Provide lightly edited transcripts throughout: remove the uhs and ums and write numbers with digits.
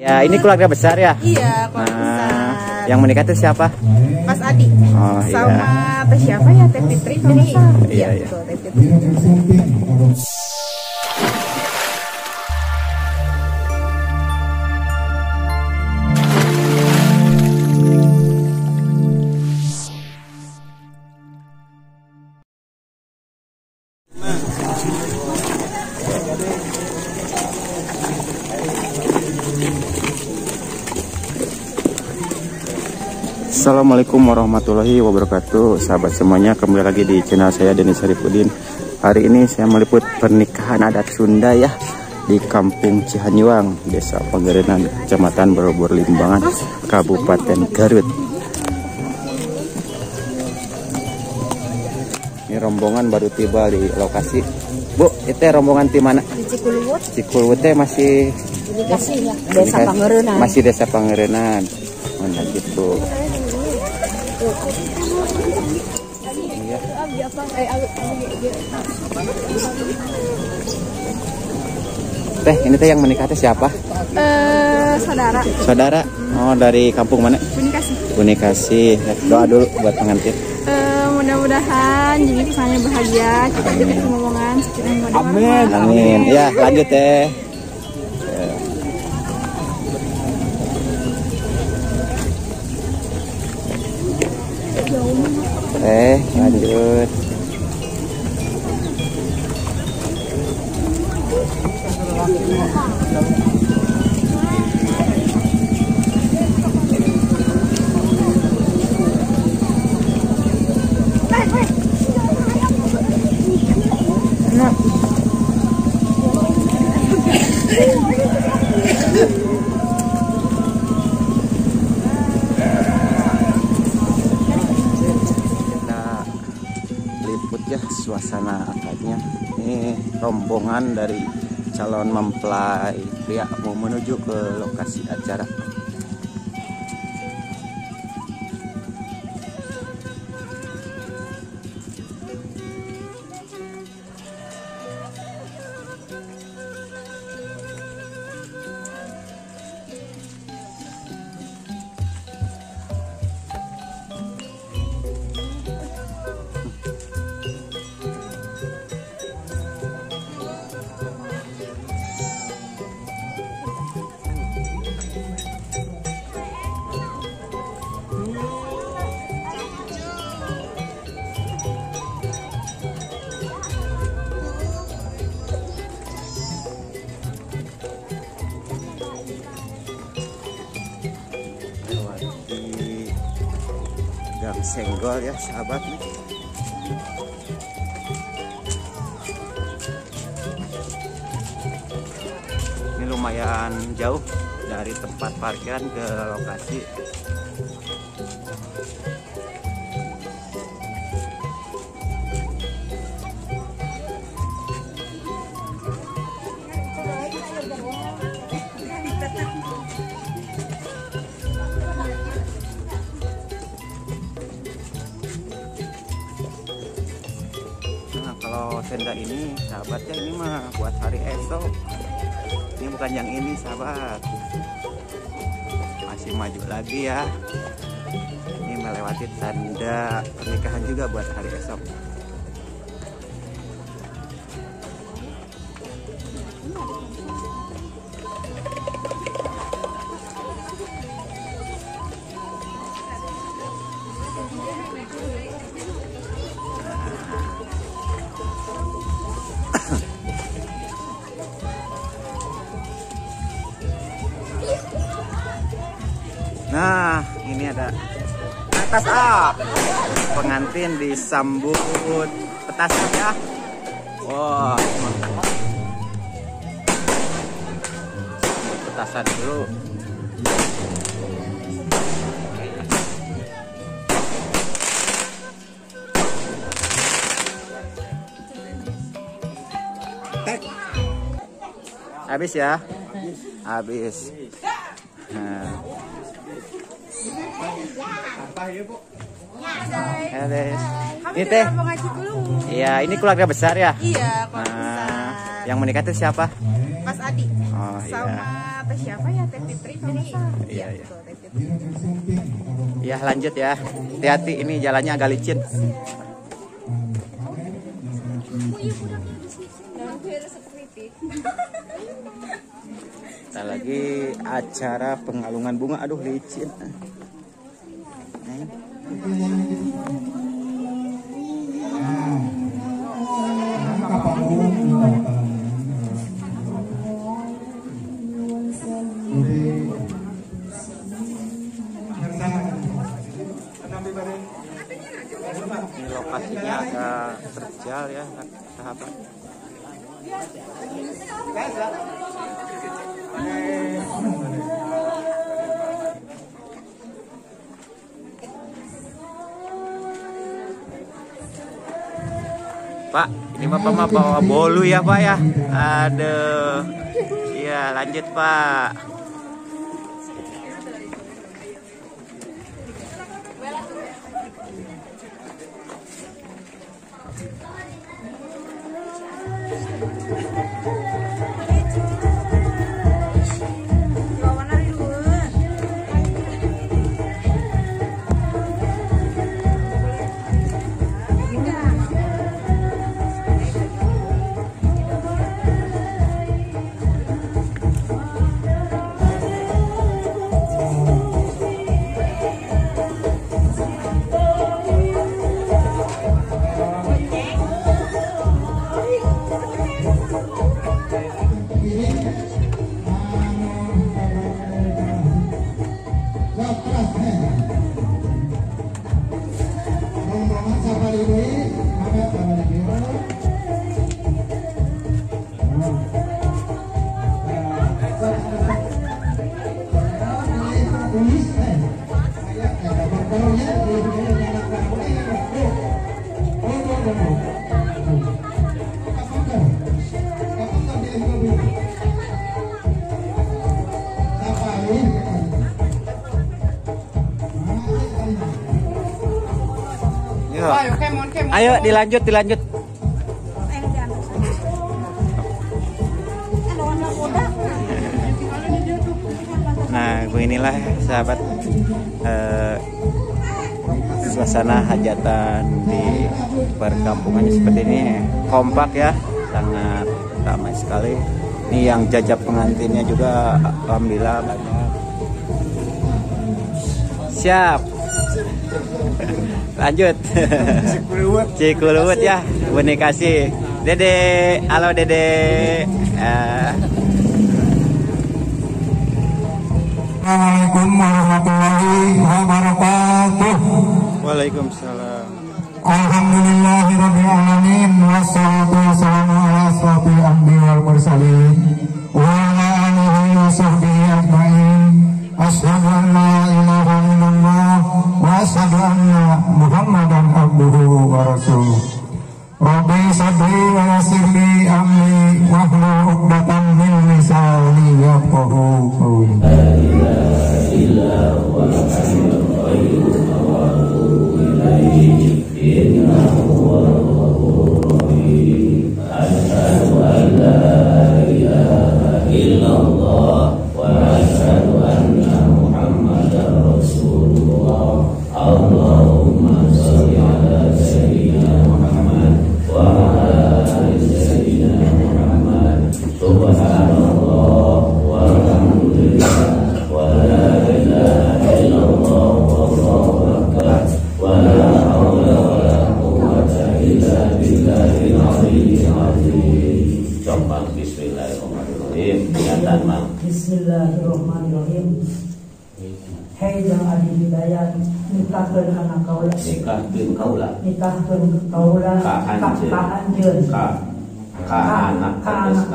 Ya, ini keluarga besar ya? Iya, keluarga besar. Yang menikah itu siapa? Mas Adi. Oh, sama iya. Teh siapa ya? Teh Fitri kalau nggak salah. Iya, iya. Betul, Teh Fitri. Assalamualaikum warahmatullahi wabarakatuh. Sahabat semuanya, kembali lagi di channel saya Denny Syarifuddin. Hari ini saya meliput pernikahan adat Sunda ya di Kampung Cihanyuang, Desa Panggerenan, Kecamatan Borobor Limbangan, Kabupaten Garut. Ini rombongan baru tiba di lokasi. Bu, itu rombongan di mana? Di Cikuluwut. Cikuluwut masih Desa Pangerenan. Masih Desa Pangerenan. Mana gitu. Iya. Teh, ini teh yang menikah teh siapa? Saudara. Saudara. Oh, dari kampung mana? Bunikasi. Bunikasi. Doa dulu buat pengantin. Mudah-mudahan jadi kesannya bahagia, kita jadi ngomongan sekiranya. Amin. Amin. Ya, lanjut teh. Lanjut. Ya, suasana akadnya ini rombongan dari calon mempelai pria mau menuju ke lokasi acara. Gang Senggol ya sahabat nih. Ini lumayan jauh dari tempat parkiran ke lokasi. Kalau tenda ini sahabatnya ini mah buat hari esok. Ini bukan yang ini sahabat. Masih maju lagi ya. Ini melewati tanda pernikahan juga buat hari esok. Nah, ini ada atas pengantin disambut petasan ya. Wow, petasan dulu. Habis ya? Habis. Nah. Ini teh. Iya, ini keluarga besar ya? Iya, keluarga besar. Yang menikah itu siapa? Mas Adi. Oh, sama iya. Teh siapa ya? Teh Fitri kalau nggak salah. Iya, iya. Betul, Teh Fitri. Ya lanjut ya. Hati-hati ini jalannya agak licin. Kita lagi acara pengalungan bunga. Aduh licin. Ini lokasinya agak terjal ya, sahabat. Pak, ini Bapak mah bawa bolu ya Pak ya? Aduh. Iya, lanjut Pak. Ayo dilanjut. Nah, inilah sahabat suasana hajatan di perkampungannya seperti ini, kompak ya, sangat ramai sekali. Ini yang jajab pengantinnya juga alhamdulillah banyak. Siap. Lanjut. Cikuluwut ya, Bune kasih. Dede, halo Dede. Assalamualaikum warahmatullahi wabarakatuh. Waalaikumsalam. Alhamdulillahirabbil alamin wassalatu wassalamu ala asrofil anbiya'i wal mursalin wa ala alihi wa sahbihi ajmain. Asyhadu an la ilaha illallah wa asyhadu anna Muhammadan abduhu wa rasuluh. Rabbi sadri wa yassirli amri wahlul 'uqdatam min lisani yafqahu qawli. La ilaha illallah wa ilayhi innahu ghafurur rahim. Asyhadu an la ilaha illallah wa asyhadu anna Muhammadar Rasulullah. Allahumma shalli ala sayyidina Muhammad wa ala ali sayyidina Muhammad. Subhanallah walhamdulillah wa la ilaha illallah wallahu akbar wa la haula wa la quwwata illa billahil aliyyil azim. Coba bismillahirrahmanirrahim. Niatan Mang. Bismillahirrahmanirrahim. Hei jang adi hidayat nikahkeun anak kaula. Nikahkeun kaula. Nikahkeun kaula ka anjeun. Ka anak geus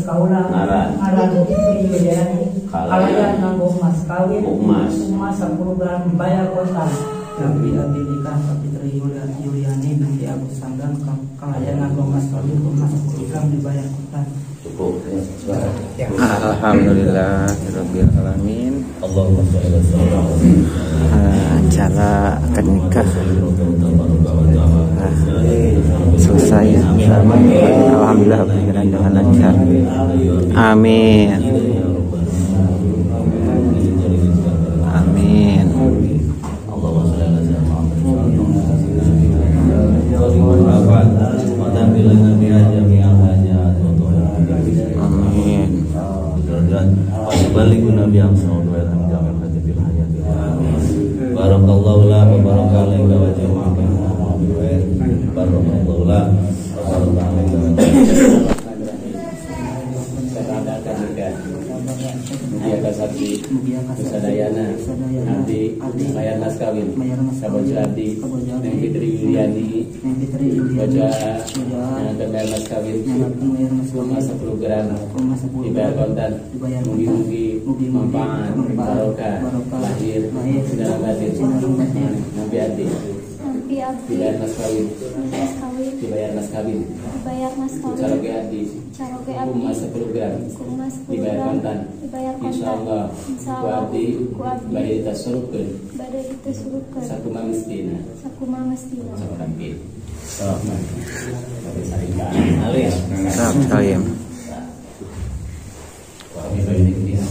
kaula. Ngaran Fitri Yuliani. Kalayan nganggo mas kawin. Emas 10 gram dibayar kontan. Tapi abdi nikah ka Fitri Yuliani binti Agus Sanggan kalayan nganggo mas kawin emas 10 gram dibayar kontan. Cukup. Alhamdulillah rabbil alamin. Allahumma shalli wa sallim. Acara akad nikah selesai ya. Alhamdulillah berjalan dengan lancar. Amin. Malikuna bi'am sa'udu wa ilham jami'al hajjatil hayatil amin. Barakallahu la wa barakalaika wa jami'al barakallahu la wa barakalaika wa jami'al Mugia kasakti, Kusadayana, Abdi, Bayar Mas Kawin, Kabojo Abdi, Neng Fitri Yuliani, Baca, Bayar Mas Kawin, Kuma 10 gram, dibayar kontan, mugi-mugi, manfaat, barokah, lahir, segala batin, Nabi Abdi, dibayar Mas Kawin, dibayar Mas Kawin, Caroge Abdi, Kuma 10 gram, dibayar kontan, insyaallah ku abdi bade ditasurupkeun sakuma mistina sakampi rahman bade sarika alis Salam. wa bihi dia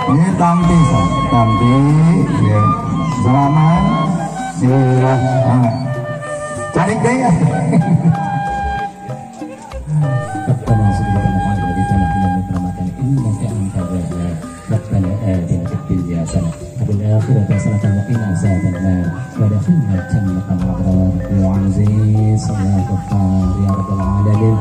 Ini tampi, ya. Selamat, silahkan. Cari gaya. ربنا سبحانه وتعالى بنا من رحمتك إنك أنت الوهاب ربنا آتنا في الدنيا حسنة وفي الآخرة حسنة وقنا عذاب النار وادخلنا الجنة مع الأبرار يا عزيز يا غفار يا رب العالمين.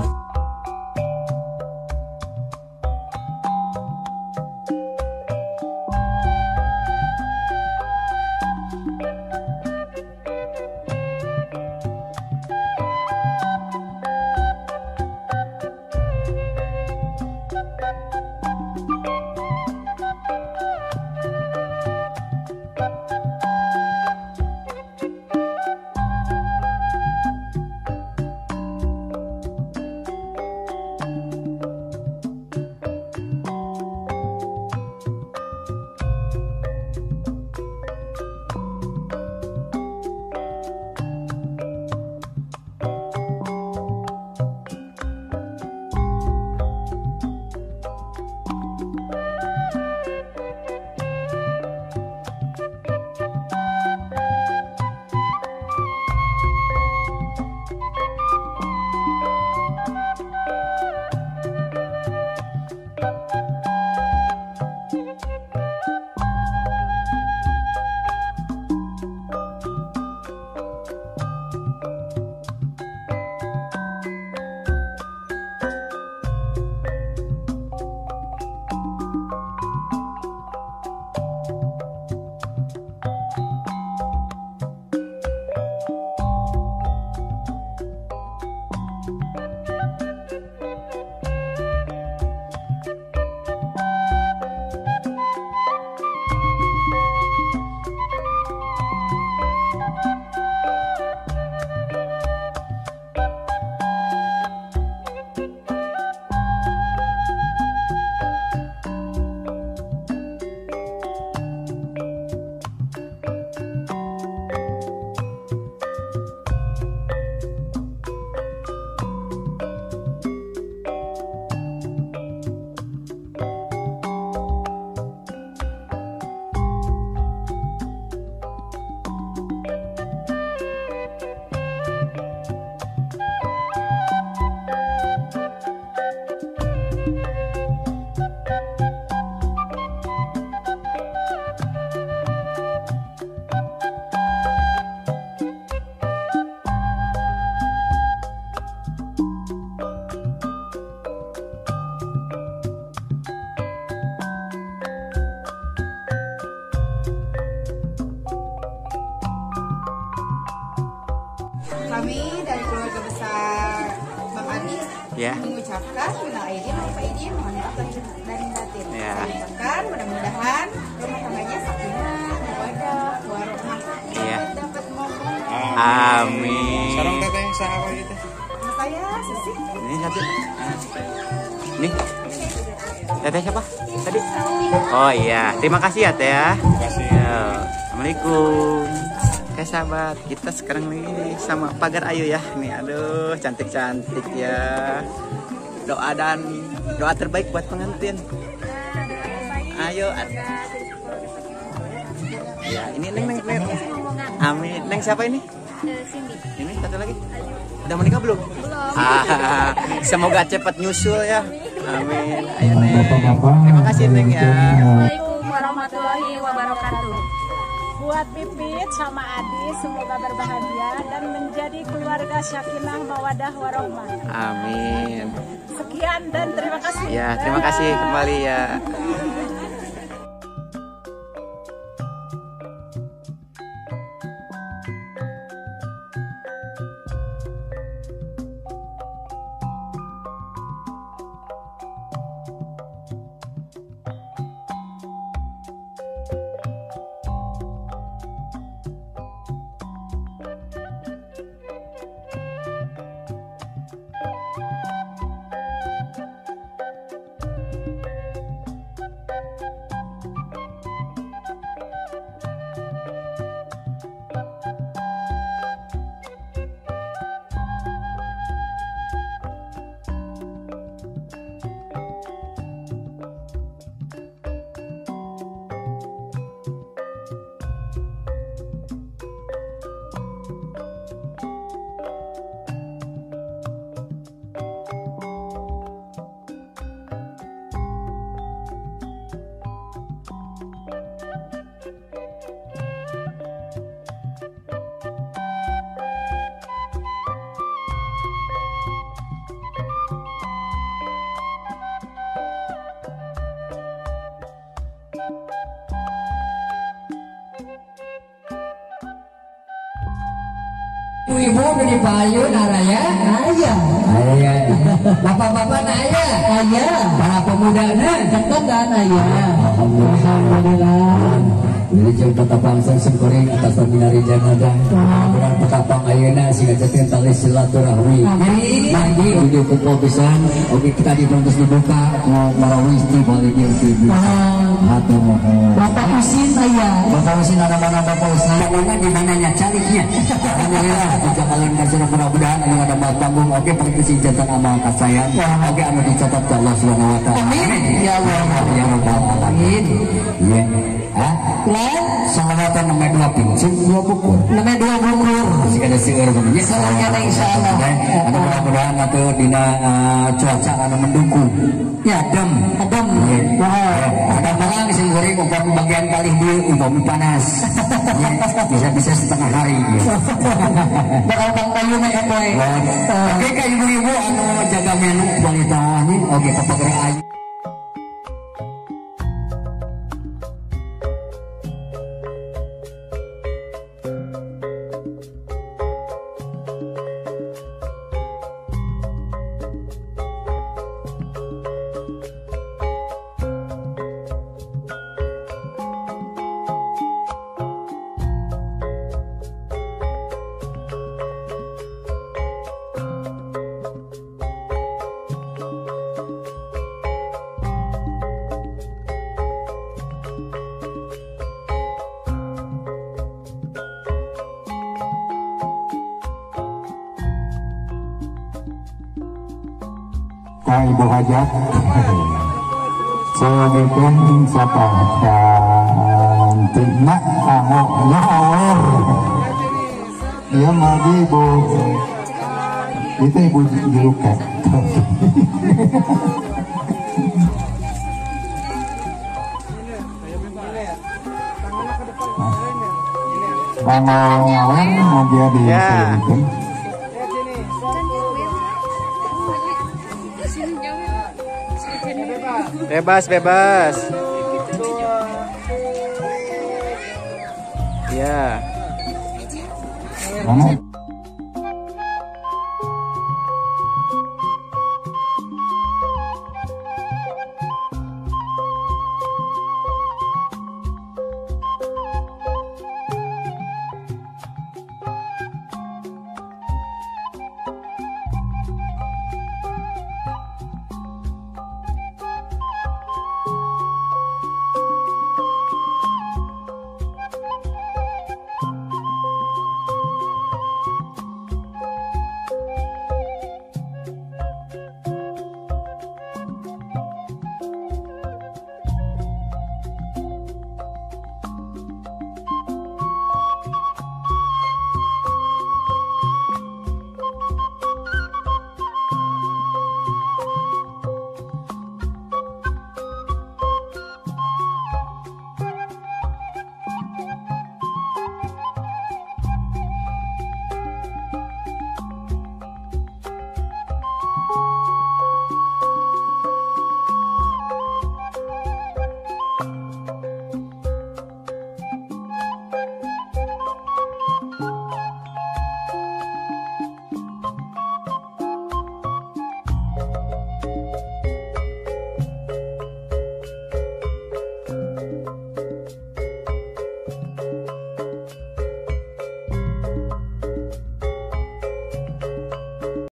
Kami dari keluarga besar Bang Adi mengucapkan minal aidin wal faizin, mohon maaf lahir dan batin. Ucapkan mudah-mudahan rumah tangganya sakinah, mawaddah, warahmah, dapat ngomong. Amin. Sarang teteh sahabat gitu. Nama saya Susi. Ini satu. Nih. Teteh siapa? Tadi? Oh iya, terima kasih ya Teh ya. Terima kasih. Assalamualaikum. Oke sahabat, kita sekarang nih sama Pagar Ayu ya. Nih aduh cantik-cantik ya. Doa terbaik buat pengantin. Ayo. Ya, ini Neng. Amin. Neng siapa ini? Cindy. Ini satu lagi. Udah menikah belum? Belum. Semoga cepat nyusul ya. Amin. Ayo Neng. Terima kasih Neng ya. Assalamualaikum warahmatullahi wabarakatuh. Buat Pipit sama Adi semoga berbahagia dan menjadi keluarga sakinah mawaddah warahmah. Amin. Sekian dan terima kasih. Ya, terima kasih kembali ya. Ibu dari Bayu naraya, ayah, bapak-bapak naya, para pemuda dekat dan ayah. Alhamdulillah. Wilujeng Petapang Sengkuring atas terminari Janada. Bulan Petapang ayeuna sing ngajakeun tali silaturahmi. Lagi ujung kumpul pisan, oke kita dibungkus dibuka marawisti balik yang TV. Hatur mohon. Bapak Usin aya. Bapak Usin ada mana Bapak Usin? Mana di mananya caliknya. Alhamdulillah kita kalian kasih mudah-mudahan anu ada panggung oke perkisi jantan amal kasayang. Oke anu dicatat ke Allah Subhanahu wa taala. Amin. Ya Allah ya rabbal alamin. Ya. Salawatan namanya 2 pincuk 2 bukur. Namanya 2 bukur. Masih ada seueur begini. Salawatan insyaallah. Anu mudah-mudahan atuh dina cuaca anu mendukung. Ya adem. Ada barang sing goreng umpama bagian kali di umpama panas. Bisa setengah hari. Bakal Bang Bayu mah poe. Oke ka ibu-ibu anu jaga menu wanita ini oke Papagar Ayu. Ka Ibu Hajat sebagian siapa cantiknya kamu nyawer ya magi Ibu itu Ibu Juruka Bang Nyawer mau dia di Bebas. Ya.